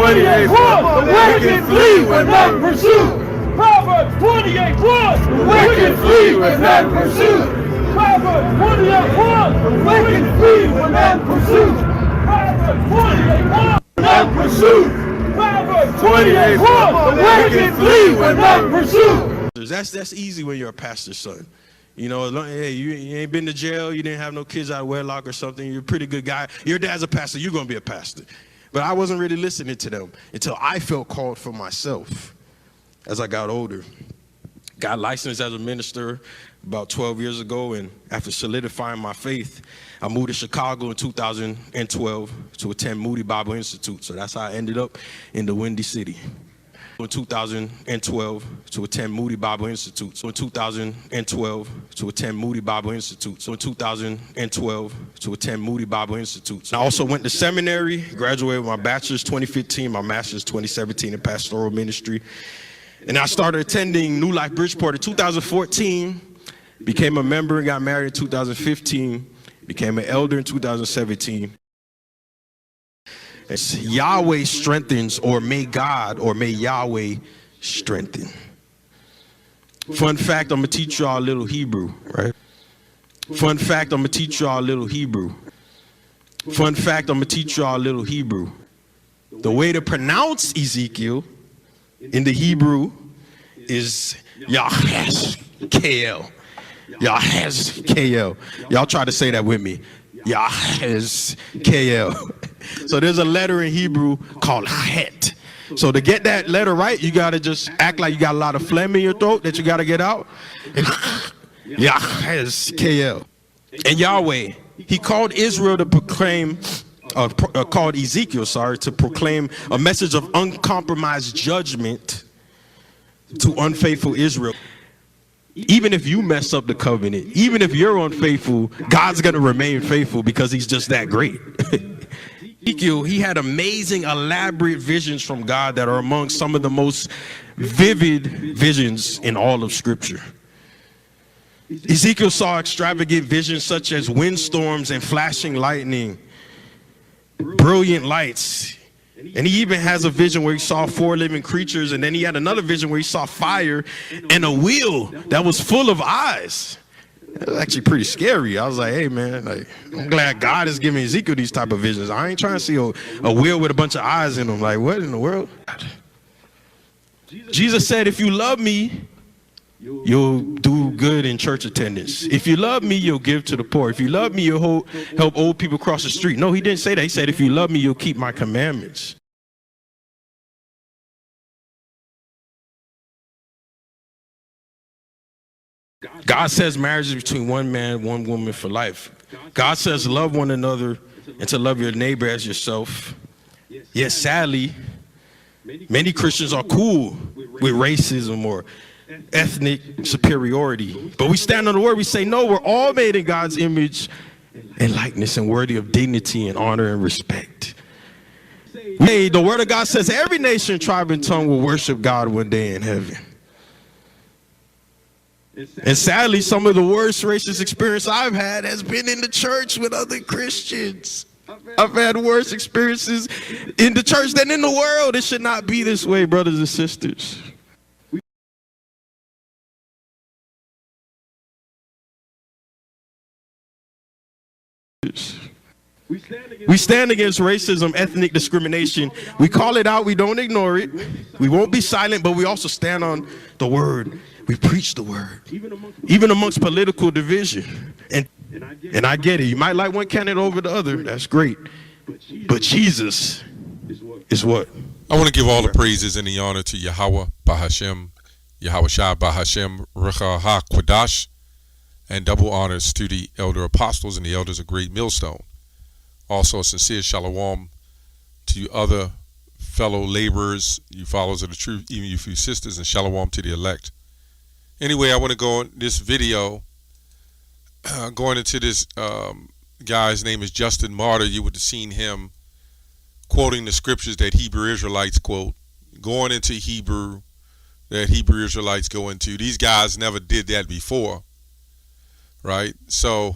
28:1, the wicked flee when not pursued. Proverbs 28:1, the wicked flee when not pursued. Proverbs 28:1, the wicked flee when not pursued. Proverbs 28:1, not pursued. Proverbs 28:1, the wicked flee when not pursued. That's easy when you're a pastor's son. You know, hey, you ain't been to jail, you didn't have no kids out of wedlock or something, you're a pretty good guy. Your dad's a pastor, you're going to be a pastor. But I wasn't really listening to them until I felt called for myself as I got older. Got licensed as a minister about 12 years ago, and after solidifying my faith, I moved to Chicago in 2012 to attend Moody Bible Institute. So that's how I ended up in the Windy City. In 2012 to attend Moody Bible Institute. So in 2012 to attend Moody Bible Institute. So in 2012 to attend Moody Bible Institute. I also went to seminary, graduated with my bachelor's 2015, my master's 2017 in pastoral ministry. And I started attending New Life Bridgeport in 2014, became a member and got married in 2015, became an elder in 2017. It's Yahweh strengthens, or may God, or may Yahweh strengthen. Fun fact, I'm going to teach y'all a little Hebrew, right? Fun fact, I'm going to teach y'all a little Hebrew. Fun fact, I'm going to teach y'all a little Hebrew. The way to pronounce Ezekiel in the Hebrew is YAHASHKL. YAHASHKL. Y'all try to say that with me. YAHASHKL. So there's a letter in Hebrew called het. So to get that letter right, you got to just act like you got a lot of phlegm in your throat that you got to get out. YAHASHKL. And Yahweh, he called Israel to proclaim, called Ezekiel, to proclaim a message of uncompromised judgment to unfaithful Israel. Even if you mess up the covenant, even if you're unfaithful, God's going to remain faithful because he's just that great. Ezekiel, he had amazing, elaborate visions from God that are among some of the most vivid visions in all of Scripture. Ezekiel saw extravagant visions such as windstorms and flashing lightning, brilliant lights. And he even has a vision where he saw 4 living creatures, and then he had another vision where he saw fire and a wheel that was full of eyes. It was actually pretty scary. I was like, hey man, I'm glad God is giving Ezekiel these type of visions. I ain't trying to see a wheel with a bunch of eyes in them. Like, what in the world? Jesus said, if you love me, you'll do good in church attendance. If you love me, you'll give to the poor. If you love me, you'll help old people cross the street. No, he didn't say that. He said, if you love me, you'll keep my commandments. God says marriage is between one man, one woman for life. God says love one another and to love your neighbor as yourself. Yet sadly, many Christians are cool with racism or ethnic superiority. But we stand on the word, we say, no, we're all made in God's image and likeness and worthy of dignity and honor and respect. Hey, the word of God says every nation, tribe, and tongue will worship God one day in heaven. And sadly, some of the worst racist experience I've had has been in the church with other Christians. I've had worse experiences in the church than in the world. It should not be this way, brothers and sisters. We stand against racism, ethnic discrimination. We call it out. We don't ignore it. We won't be silent, but we also stand on the word. We preach the word, even amongst political division. And I get it. You might like one candidate over the other. That's great. But Jesus is what? I want to give all the praises and the honor to YAHAWAH, BaHaSHam, YAHAWASHI, BaHaSHam, RAWCHAA, QADASH, and double honors to the elder apostles and the elders of Great Millstone. Also a sincere shalom to you other fellow laborers, you followers of the truth, even you few sisters, and shalom to the elect. Anyway, I want to go on this video, going into this guy's name is Justin Martyr. You would have seen him quoting the scriptures that Hebrew Israelites quote, going into Hebrew that Hebrew Israelites go into. These guys never did that before, right? So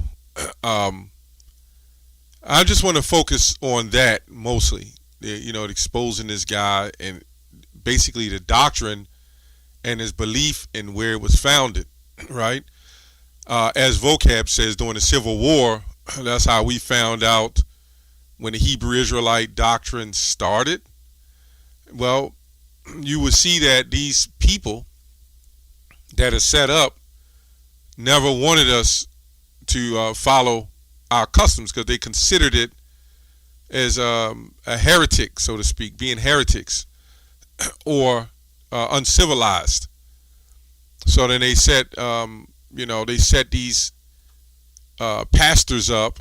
I just want to focus on that mostly. they're exposing this guy and basically the doctrine and his belief in where it was founded, right? As Vocab'S says, during the Civil War, that's how we found out when the Hebrew Israelite doctrine started. Well, you would see that these people that are set up never wanted us to follow our customs because they considered it as a heretic, so to speak, being heretics or uncivilized. So then they set, they set these pastors up,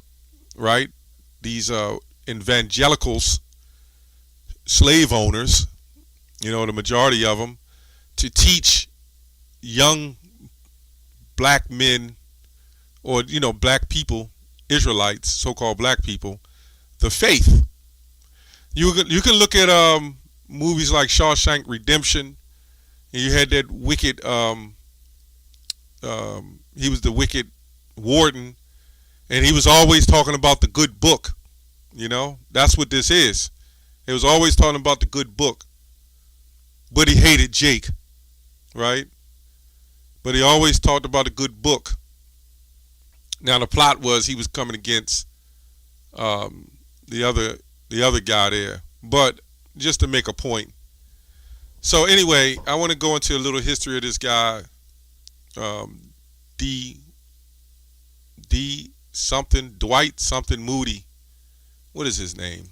right? These evangelicals, slave owners, the majority of them, to teach young black men or, black people, Israelites, so-called black people, the faith. You can look at movies like Shawshank Redemption. And you had that wicked, he was the wicked warden, and he was always talking about the good book. That's what this is. He was always talking about the good book, but he hated Jake, right? But he always talked about a good book. Now the plot was he was coming against the other guy there, but just to make a point. So anyway, I want to go into a little history of this guy, Dwight something Moody. What is his name?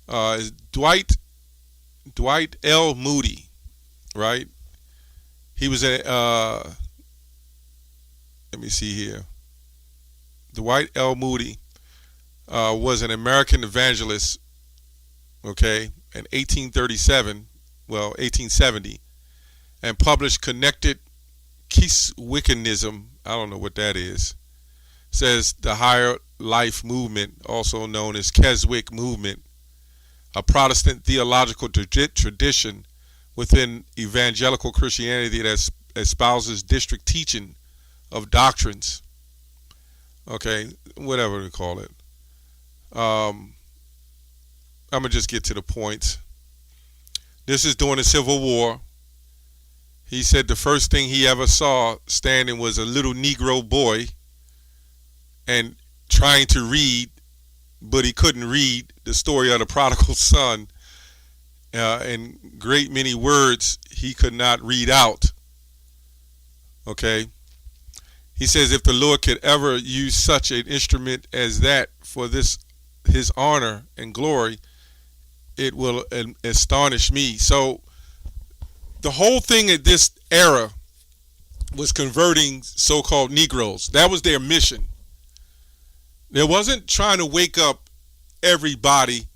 Is Dwight L. Moody, right? He was let me see here. Dwight L. Moody was an American evangelist, okay, in 1870, and published Connected Keswickanism. I don't know what that is. Says the Higher Life Movement, also known as Keswick Movement, a Protestant theological tradition within evangelical Christianity that espouses district teaching of doctrines. Okay, whatever we call it. I'm going to just get to the point. This is during the Civil War. He said the first thing he ever saw standing was a little Negro boy and trying to read, but he couldn't read the story of the prodigal son. And great many words he could not read out. Okay. He says if the Lord could ever use such an instrument as that for his honor and glory, it will astonish me. So the whole thing at this era was converting so-called Negroes. That was their mission. They wasn't trying to wake up everybody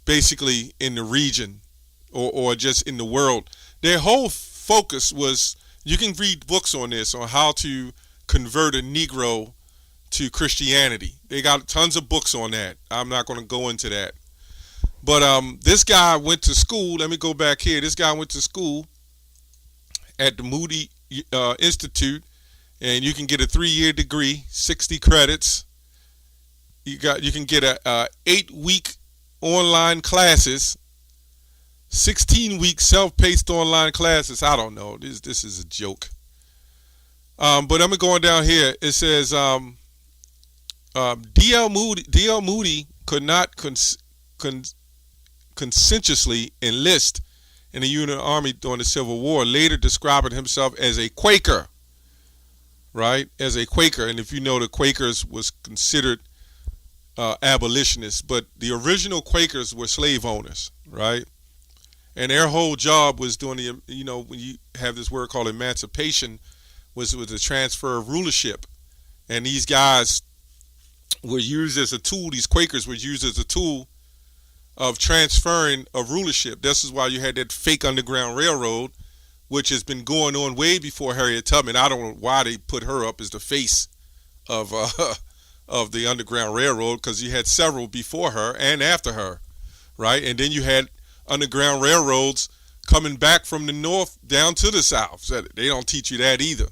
basically in the region or just in the world. Their whole focus was, you can read books on this, on how to convert a Negro to Christianity. They got tons of books on that. I'm not going to go into that. But this guy went to school. Let me go back here. This guy went to school at the Moody Institute, and you can get a 3-year degree, 60 credits. You can get a 8-week online classes, 16-week self-paced online classes. I don't know. This is a joke. But I'm going down here. It says D.L. Moody could not conscientiously enlist in the Union Army during the Civil War, later describing himself as a Quaker, right? As a Quaker. And if you know, the Quakers was considered abolitionists, but the original Quakers were slave owners, right? And their whole job was doing the, when you have this word called emancipation, was the transfer of rulership. And these guys were used as a tool, these Quakers were used as a tool of transferring of rulership. This is why you had that fake Underground Railroad, which has been going on way before Harriet Tubman. I don't know why they put her up as the face of the Underground Railroad, because you had several before her and after her, right? And then you had Underground Railroads coming back from the north down to the south. So they don't teach you that either.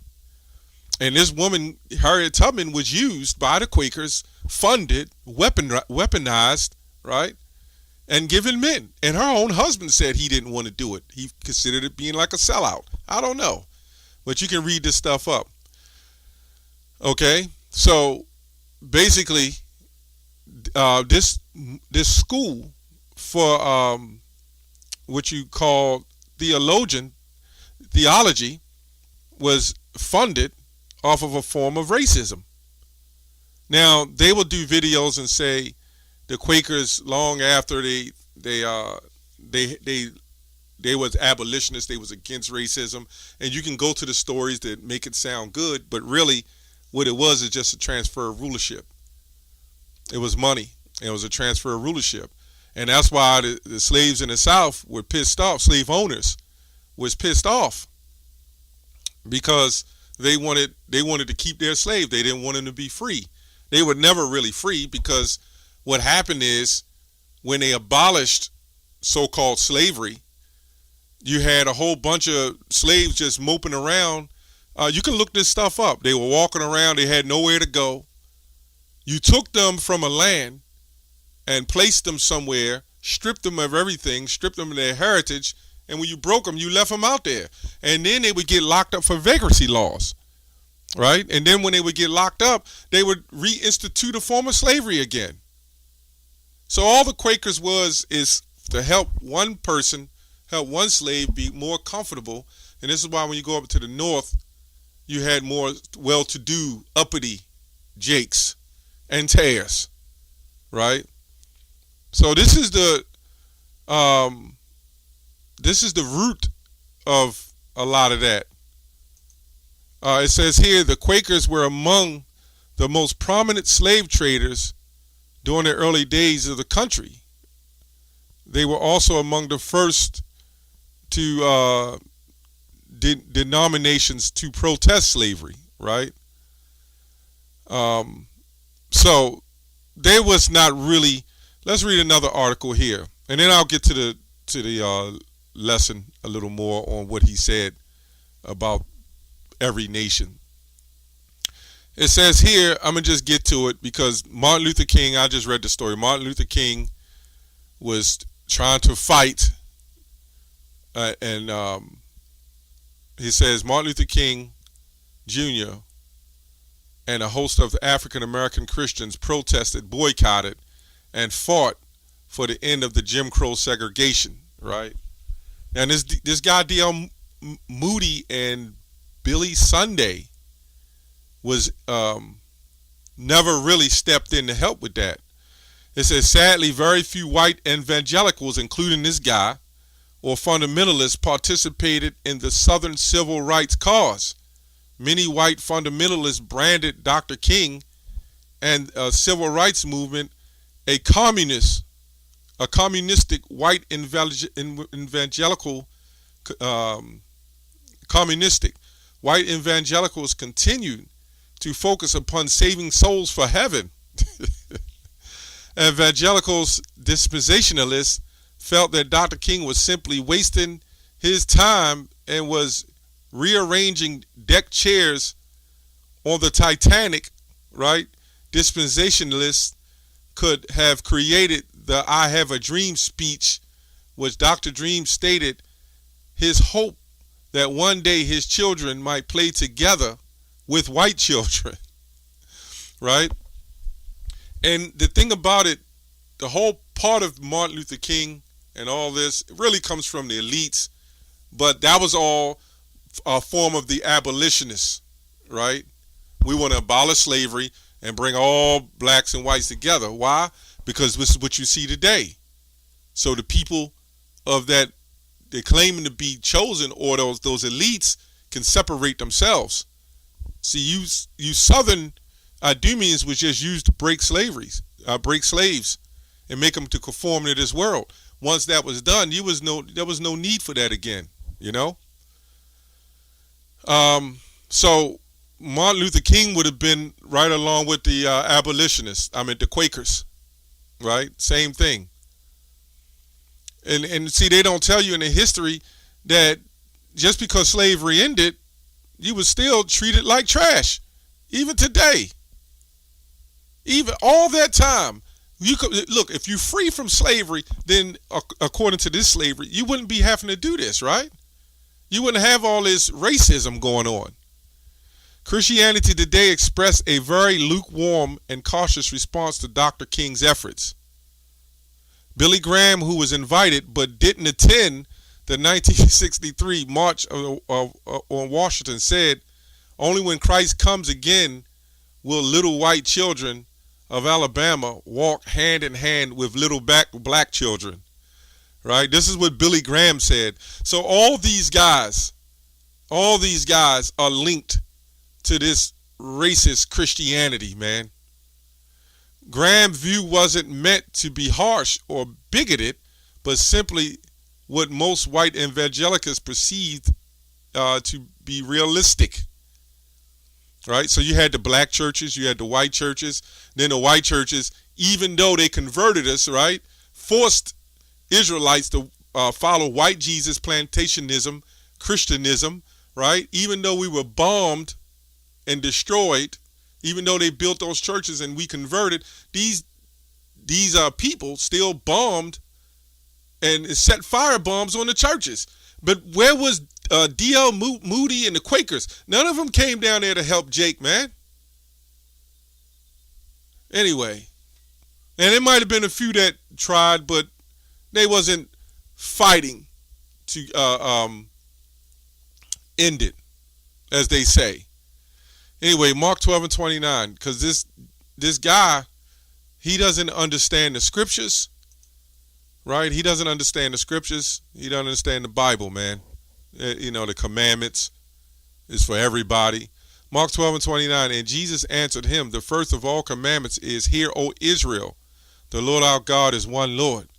And this woman, Harriet Tubman, was used by the Quakers, funded, weaponized, right, and given men. And her own husband said he didn't want to do it. He considered it being like a sellout. I don't know. But you can read this stuff up. Okay? So basically, this school for what you call theology was funded off of a form of racism. Now, they will do videos and say the Quakers, long after they was abolitionists, they was against racism, and you can go to the stories that make it sound good, but really what it was is just a transfer of rulership. It was money. It was a transfer of rulership. And that's why the slaves in the South were pissed off. Slave owners was pissed off because they wanted to keep their slave. They didn't want them to be free. They were never really free, because what happened is when they abolished so-called slavery, you had a whole bunch of slaves just moping around. You can look this stuff up. They were walking around. They had nowhere to go. You took them from a land and placed them somewhere, stripped them of everything, stripped them of their heritage, and when you broke them, you left them out there. And then they would get locked up for vagrancy laws, right? And then when they would get locked up, they would reinstitute a form of slavery again. So all the Quakers is to help one person, help one slave be more comfortable. And this is why when you go up to the north, you had more well-to-do, uppity Jakes and Tears, right? So this is the root of a lot of that. It says here the Quakers were among the most prominent slave traders during the early days of the country. They were also among the first to denominations to protest slavery, right? So they was not really. Let's read another article here, and then I'll get to the lesson a little more on what he said about every nation. It says here, I'm going to just get to it because Martin Luther King, I just read the story. Martin Luther King was trying to fight, and he says Martin Luther King Jr. and a host of African American Christians protested, boycotted, and fought for the end of the Jim Crow segregation, right? And this guy D.L. Moody and Billy Sunday was never really stepped in to help with that. It says, sadly, very few white evangelicals, including this guy, or fundamentalists, participated in the Southern civil rights cause. Many white fundamentalists branded Dr. King and civil rights movement a communistic white evangelical communistic. White evangelicals continued to focus upon saving souls for heaven. Evangelicals dispensationalists felt that Dr. King was simply wasting his time and was rearranging deck chairs on the Titanic, right? Dispensationalists could have created the I Have a Dream speech, which Dr. Dream stated his hope that one day his children might play together with white children, right? And the thing about it, the whole part of Martin Luther King and all this, it really comes from the elites, but that was all a form of the abolitionists, right? We want to abolish slavery and bring all blacks and whites together. Why? Because this is what you see today. So the people of that, they're claiming to be chosen, or those elites can separate themselves. See, you Southern Idumeans was just used to break slaves and make them to conform to this world. Once that was done, there was no need for that again, you know? So Martin Luther King would have been right along with the abolitionists, the Quakers, right? Same thing. And see, they don't tell you in the history that just because slavery ended, you were still treated like trash. Even today. Even all that time. You could look, if you're free from slavery, then according to this slavery, you wouldn't be having to do this, right? You wouldn't have all this racism going on. Christianity today expressed a very lukewarm and cautious response to Dr. King's efforts. Billy Graham, who was invited but didn't attend the 1963 March on Washington, said, "Only when Christ comes again will little white children of Alabama walk hand in hand with little black children." Right? This is what Billy Graham said. So all these guys are linked to this racist Christianity, man. Graham's view wasn't meant to be harsh or bigoted, but simply what most white evangelicals perceived to be realistic. Right? So you had the black churches, you had the white churches. Then the white churches, even though they converted us, right, forced Israelites to follow white Jesus, plantationism, Christianism, right? Even though we were bombed and destroyed, even though they built those churches and we converted, these people still bombed and set fire bombs on the churches. But where was D.L. Moody and the Quakers? None of them came down there to help Jake, man. Anyway, and there might have been a few that tried, but they wasn't fighting to end it, as they say. Anyway, Mark 12:29, because this guy, he doesn't understand the scriptures, right? He doesn't understand the scriptures. He doesn't understand the Bible, man. You know, the commandments is for everybody. Mark 12:29, and Jesus answered him, "The first of all commandments is, Hear, O Israel, the Lord our God is one Lord.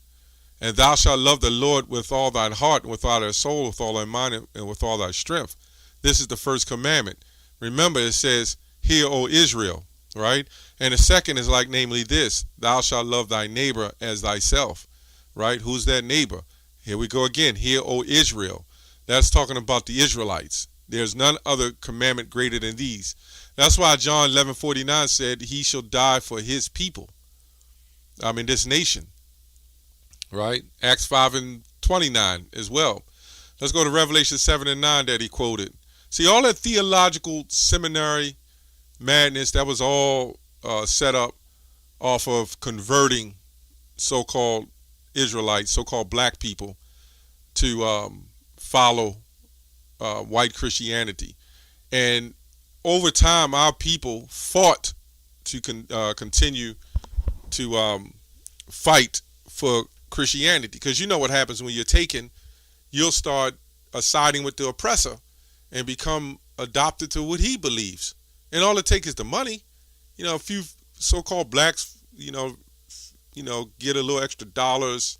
And thou shalt love the Lord with all thine heart, and with all thy soul, with all thy mind, and with all thy strength." This is the first commandment. Remember, it says, "Hear, O Israel," right? And the second is like, namely this, "Thou shalt love thy neighbor as thyself," right? Who's that neighbor? Here we go again. "Hear, O Israel." That's talking about the Israelites. There's none other commandment greater than these. That's why John 11:49 said, "He shall die for his people." I mean, this nation. Right? Acts 5:29 as well. Let's go to Revelation 7:9 that he quoted. See, all that theological seminary madness, that was all set up off of converting so-called Israelites, so-called black people, to follow white Christianity. And over time, our people fought to continue to fight for Christianity, because you know what happens when you're taken. You'll start siding with the oppressor and become adopted to what he believes, and all it takes is the money. You know, a few so-called blacks, you know, get a little extra dollars,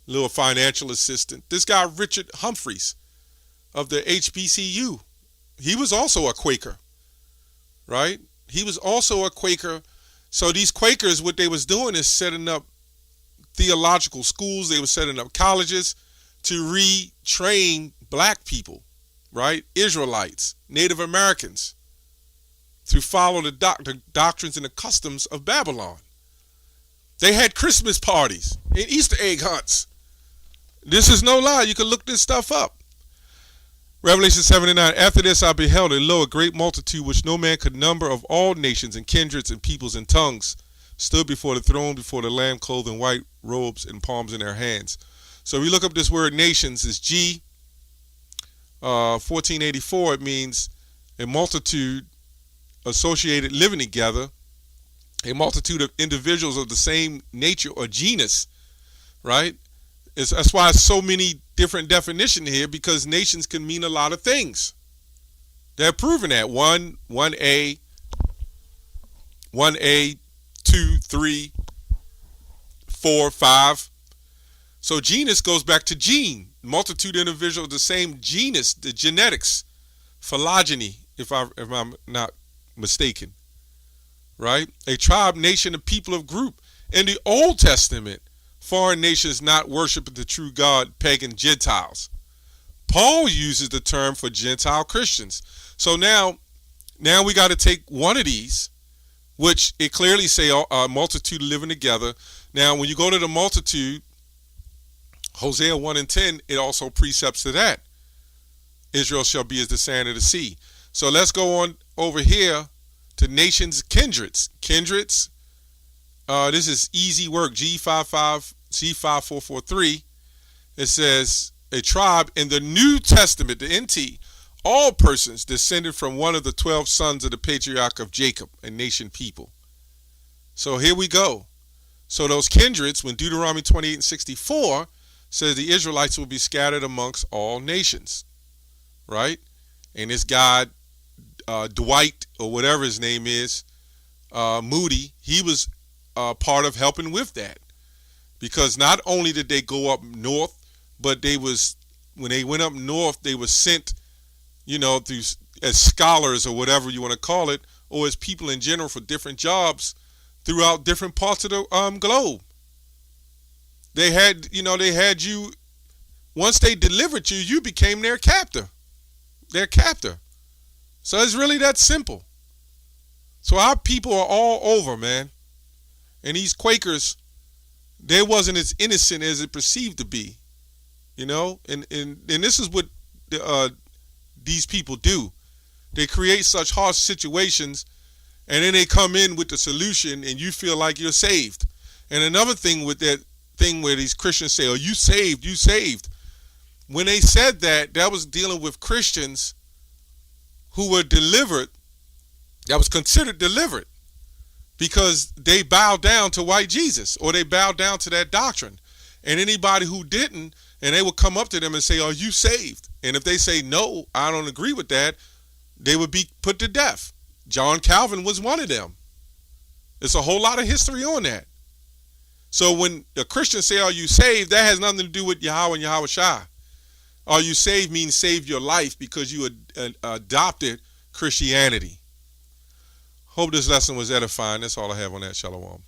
a little financial assistance. This guy Richard Humphreys of the HBCU, he was also a Quaker, right? He was also a Quaker. So these Quakers, what they was doing is setting up theological schools. They were setting up colleges to retrain black people, right? Israelites, Native Americans, to follow the doctrines and the customs of Babylon. They had Christmas parties and Easter egg hunts. This is no lie. You can look this stuff up. Revelation 7:9, "After this I beheld, and lo, a great multitude which no man could number, of all nations and kindreds and peoples and tongues, stood before the throne, before the Lamb, clothed in white robes and palms in their hands." So we look up this word nations, is G 1484. It means a multitude associated living together, a multitude of individuals of the same nature or genus, right? That's why it's so many different definitions here, because nations can mean a lot of things. They're proving that. 1A, 2, 3, 4, 5. So genus goes back to gene. Multitude of individuals of the same genus, the genetics, phylogeny, if I'm not mistaken. Right? A tribe, nation, a people of group. In the Old Testament, foreign nations not worshiping the true God, pagan Gentiles. Paul uses the term for Gentile Christians. So now we got to take one of these, which it clearly say a multitude living together. Now, when you go to the multitude, Hosea 1:10, it also precepts to that. Israel shall be as the sand of the sea. So let's go on over here to nations, kindreds. Kindreds, this is easy work, G5443. It says, a tribe in the New Testament, the NT, all persons descended from one of the 12 sons of the patriarch of Jacob, a nation people. So here we go. So those kindreds, when Deuteronomy 28:64 says the Israelites will be scattered amongst all nations, right? And this guy, Dwight, or whatever his name is, Moody, he was part of helping with that. Because not only did they go up north, but when they went up north, they were sent, through as scholars or whatever you want to call it, or as people in general for different jobs throughout different parts of the globe. They had you, once they delivered you, you became their captor. So it's really that simple. So our people are all over, man. And these Quakers, they wasn't as innocent as it perceived to be. And this is what these people do. They create such harsh situations, and then they come in with the solution, and you feel like you're saved. And another thing with that thing where these Christians say, "Oh, you saved, you saved." When they said that, that was dealing with Christians who were delivered, that was considered delivered, because they bowed down to white Jesus, or they bowed down to that doctrine. And anybody who didn't, and they would come up to them and say, "Are you saved?" And if they say, "No, I don't agree with that," they would be put to death. John Calvin was one of them. There's a whole lot of history on that. So when a Christian say, "Are you saved?" that has nothing to do with Yahawah and YAHAWASHI. Are you saved means save your life because you adopted Christianity. Hope this lesson was edifying. That's all I have on that. Shalom.